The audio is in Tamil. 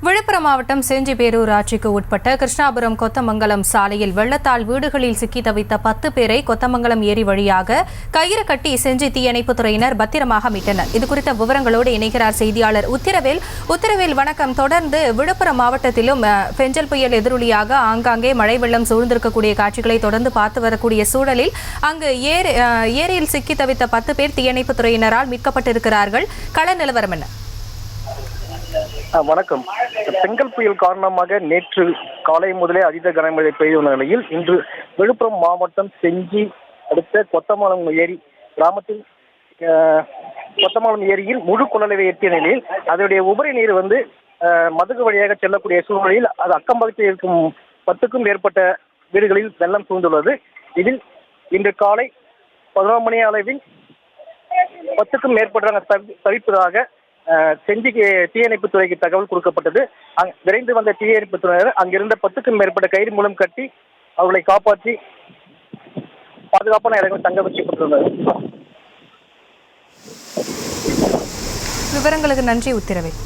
விழுப்புரம் மாவட்டம் செஞ்சி பேரூராட்சிக்கு உட்பட்ட கிருஷ்ணாபுரம் கொத்தமங்கலம் சாலையில் வெள்ளத்தால் வீடுகளில் சிக்கி தவித்த 10 பேரை கொத்தமங்கலம் ஏரி வழியாக கயிறு கட்டி செஞ்சி தீயணைப்புத் துறையினர் பத்திரமாக மீட்டனர். இதுகுறித்த விவரங்களோடு இணைகிறார் செய்தியாளர் உத்திரவேல். உத்திரவேல், வணக்கம். தொடர்ந்து விழுப்புரம் மாவட்டத்திலும் பெஞ்சல் புயல் எதிரொலியாக ஆங்காங்கே மழை வெள்ளம் சூழ்ந்திருக்கக்கூடிய காட்சிகளை தொடர்ந்து பார்த்து வரக்கூடிய சூழலில் அங்கு ஏரியில் சிக்கி தவித்த 10 பேர் தீயணைப்புத் துறையினரால் மீட்கப்பட்டிருக்கிறார்கள். கள நிலவரம் என்ன? வணக்கம். பெங்கல் புயல் காரணமாக நேற்று காலை முதலே அதீத கனமழை பெய்து வந்த நிலையில் இன்று விழுப்புரம் மாவட்டம் செஞ்சி அடுத்த கொத்தமங்கலம் ஏரி கிராமத்தில் கொத்தமங்கலம் ஏரியில் முழு கொள்ளளவை எட்டிய நிலையில் அதனுடைய உபரி நீர் மதுகு வழியாக செல்லக்கூடிய சூழ்நிலையில் அது அக்கம்பக்கத்தில் இருக்கும் 10க்கும் மேற்பட்ட வீடுகளில் வெள்ளம் சூழ்ந்துள்ளது. இதில் இன்று காலை 11 மணி அளவில் 10க்கும் மேற்பட்டவர்கள் தவிப்பதாக செஞ்சி தீயணைப்புத் துறைக்கு தகவல் கொடுக்கப்பட்டது. விரைந்து வந்த தீயணைப்புத் துறையினர் அங்கிருந்த 10க்கும் மேற்பட்ட கயிறு மூலம் கட்டி அவர்களை காப்பாற்றி பாதுகாப்பான இடங்களில் தங்க வைக்கப்பட்டுள்ளது. விவரங்களுக்கு நன்றி உத்திரவேல்.